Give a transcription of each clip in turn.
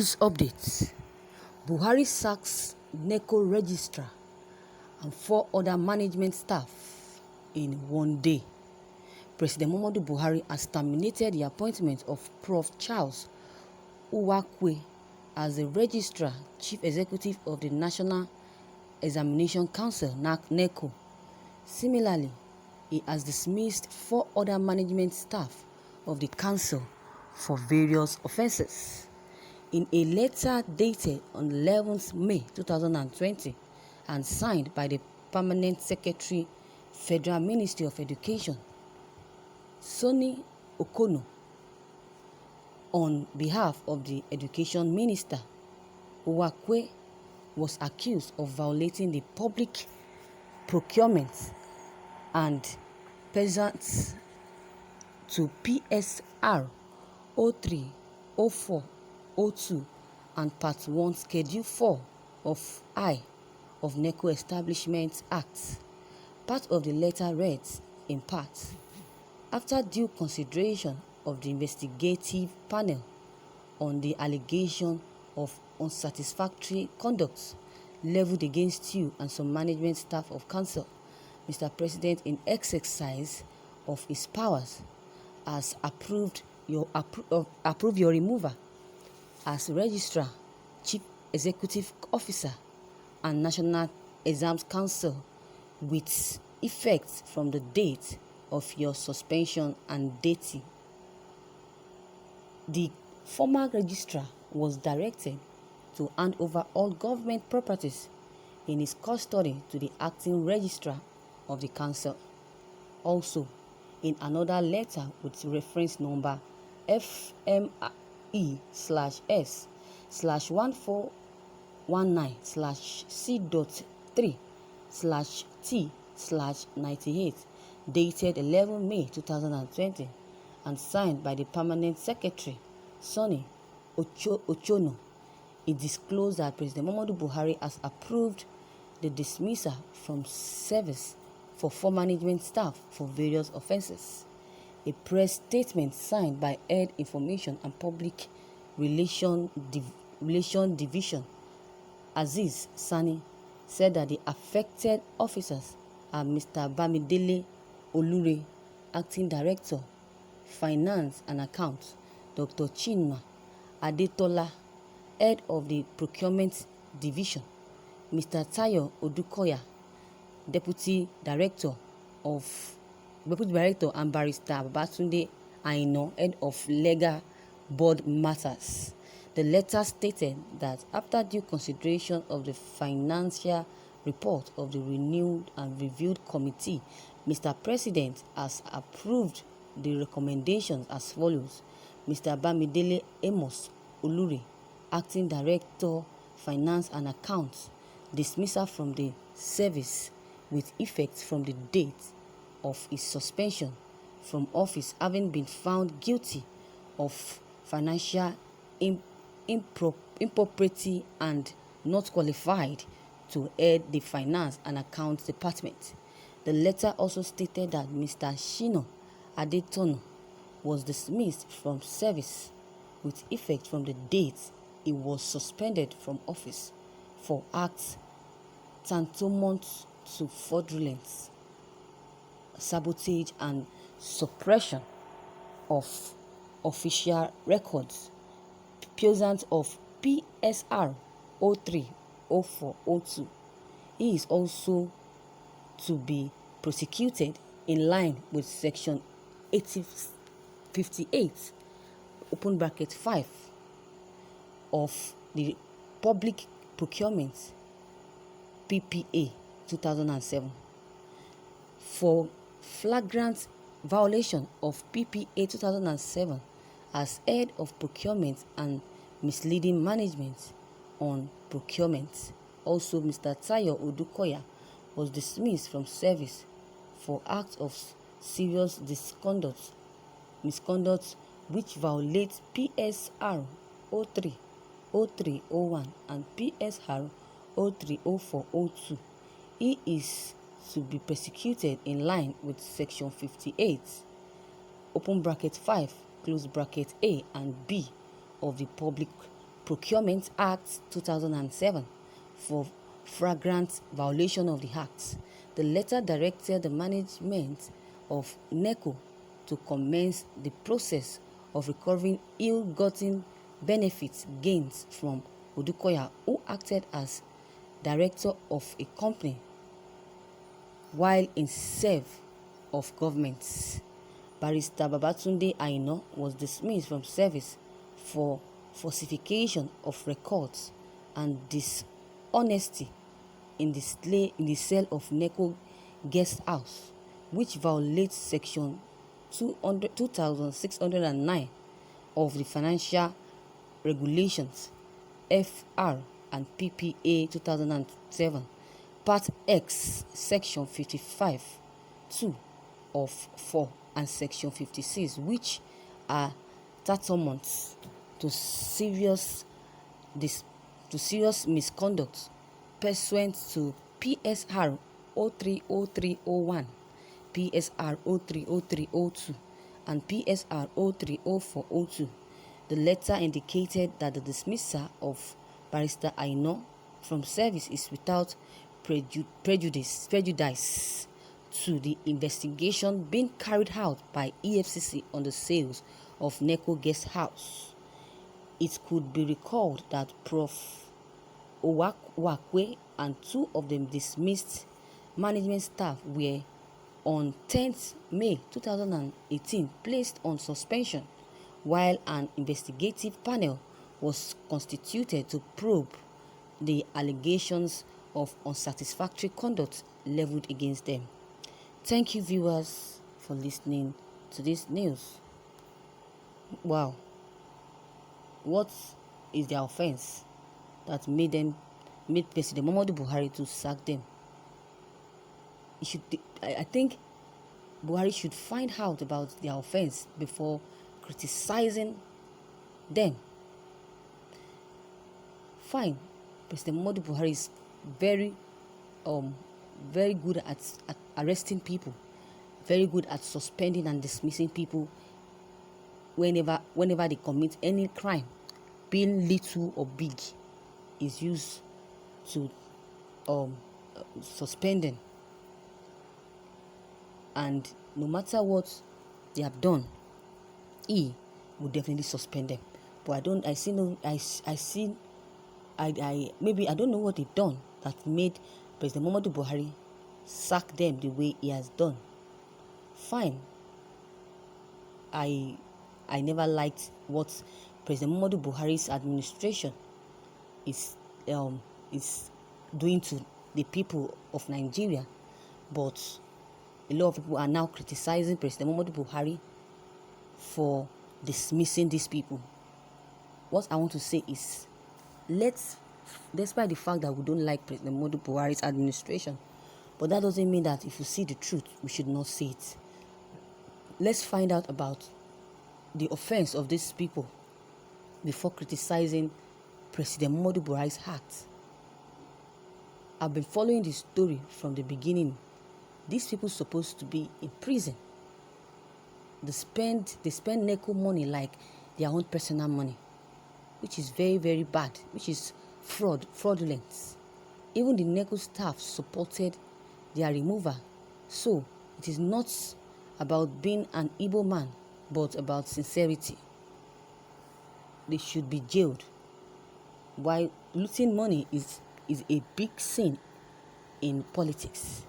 News updates. Buhari sacks Neco Registrar and 4 other management staff in one day. President Muhammadu Buhari has terminated the appointment of Prof. Charles Uwakwe as the Registrar Chief Executive of the National Examination Council (Neco). Similarly, he has dismissed 4 other management staff of the council for various offences. In a letter dated on 11th May 2020 and signed by the Permanent Secretary, Federal Ministry of Education, Sonny Okono, on behalf of the Education Minister, Uwakwe was accused of violating the Public Procurement and Peasants to PSR 03, 04, 02 and Part 1 Schedule 4 of I of Neco Establishment Act. Part of the letter reads in part: after due consideration of the investigative panel on the allegation of unsatisfactory conduct leveled against you and some management staff of council, Mr. President, in exercise of his powers, has approved your removal as Registrar, Chief Executive Officer, and National Exams Council with effect from the date of your suspension and dating. The former registrar was directed to hand over all government properties in his custody to the acting registrar of the council. Also, in another letter with reference number FME/S/1419/C.3/T/98 dated 11 May 2020 and signed by the Permanent Secretary, Sonny Okono, it disclosed that President Muhammadu Buhari has approved the dismissal from service for 4 management staff for various offences. A press statement signed by Head Information and Public Relation Division, Aziz Sani, said that the affected officers are Mr. Bamidele Olure, Acting Director, Finance and Accounts; Dr. Chinma Adetola, Head of the Procurement Division; Mr. Tayo Odukoya, Deputy Director, and Barrister Babatunde Aina, Head of Legal Board Matters. The letter stated that after due consideration of the financial report of the renewed and reviewed committee, Mr. President has approved the recommendations as follows: Mr. Bamidele Amos Olure, Acting Director, Finance and Accounts, dismissal from the service with effect from the date of his suspension from office, having been found guilty of financial impropriety and not qualified to head the Finance and Accounts Department. The letter also stated that Mr. Shino Adetono was dismissed from service with effect from the date he was suspended from office for acts tantamount to fraudulence, sabotage and suppression of official records, peasant of PSR 03, 04, 02. He is also to be prosecuted in line with Section 58 open bracket 5 of the Public Procurement PPA 2007 for flagrant violation of PPA 2007 as head of procurement and misleading management on procurement. Also, Mr. Tayo Odukoya was dismissed from service for acts of serious misconduct which violates PSR 03, 03, 01 and PSR 03, 04, 02. He is to be prosecuted in line with Section 58 open bracket 5 close bracket A and B of the Public Procurement Act 2007 for flagrant violation of the Act. The letter directed the management of Neco to commence the process of recovering ill-gotten benefits gains from Odukoya, who acted as director of a company while in serve of government. Barrister Babatunde Aina was dismissed from service for falsification of records and dishonesty in the sale of Neco guest house, which violates section 2609 of the Financial Regulations FR and PPA 2007, Part X, Section 55, 2 of 4 and Section 56, which are tantamount to serious misconduct pursuant to PSR 030301, PSR 030302, and PSR 030402. The letter indicated that the dismissal of Barrister Aina from service is without prejudice to the investigation being carried out by EFCC on the sales of Neco Guest House. It could be recalled that Prof. Owakwe and two of the dismissed management staff were on 10th May 2018 placed on suspension, while an investigative panel was constituted to probe the allegations of unsatisfactory conduct leveled against them. Thank you, viewers, for listening to this news. Wow. What is the offense that made President Muhammadu Buhari to sack them? I think Buhari should find out about their offense before criticizing them. Fine, President Muhammadu Buhari is very good at arresting people, very good at suspending and dismissing people whenever they commit any crime, being little or big, is used to suspending. And no matter what they have done, he will definitely suspend them. But maybe I don't know what they've done that made President Muhammadu Buhari sack them the way he has done. Fine. I never liked what President Muhammadu Buhari's administration is doing to the people of Nigeria, but a lot of people are now criticizing President Muhammadu Buhari for dismissing these people. What I want to say is, despite the fact that we don't like President Muhammadu Buhari's administration, but that doesn't mean that if you see the truth, we should not say it. Let's find out about the offense of these people before criticizing President Muhammadu Buhari's act. I've been following this story from the beginning. These people supposed to be in prison. They spend Neco money like their own personal money, which is very, very bad, which is fraudulent. Even the Neco staff supported their removal. So it is not about being an Igbo man, but about sincerity. They should be jailed. While looting money is a big sin in politics.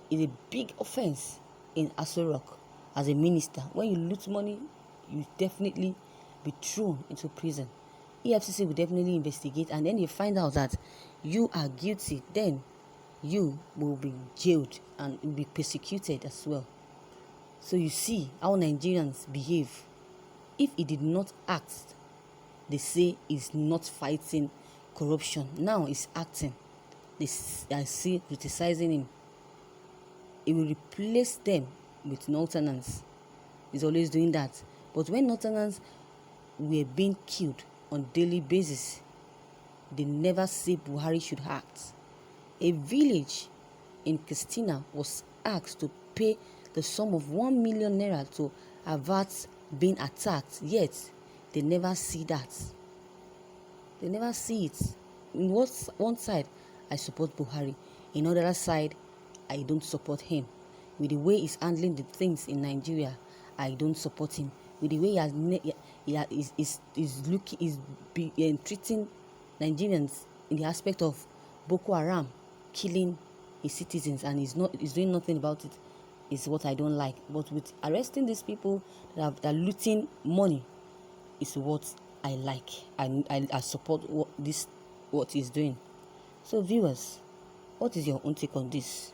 It's a big offense in Aso Rock as a minister. When you loot money, you definitely be thrown into prison. EFCC will definitely investigate, and then you find out that you are guilty, then you will be jailed and will be persecuted as well. So you see how Nigerians behave. If he did not act, they say he's not fighting corruption. Now he's acting. I see criticizing him. He will replace them with Northerners. He's always doing that. But when Northerners were being killed on daily basis, they never say Buhari should act. A village in Christina was asked to pay the sum of 1 million naira to avert being attacked, yet they never see that. They never see it. In one side, I support Buhari. In other side, I don't support him. With the way he's handling the things in Nigeria, I don't support him. With the way he's treating Nigerians in the aspect of Boko Haram killing his citizens, and he's doing nothing about it, is what I don't like. But with arresting these people that are looting money, is what I like. I support what he's doing. So viewers, what is your own take on this?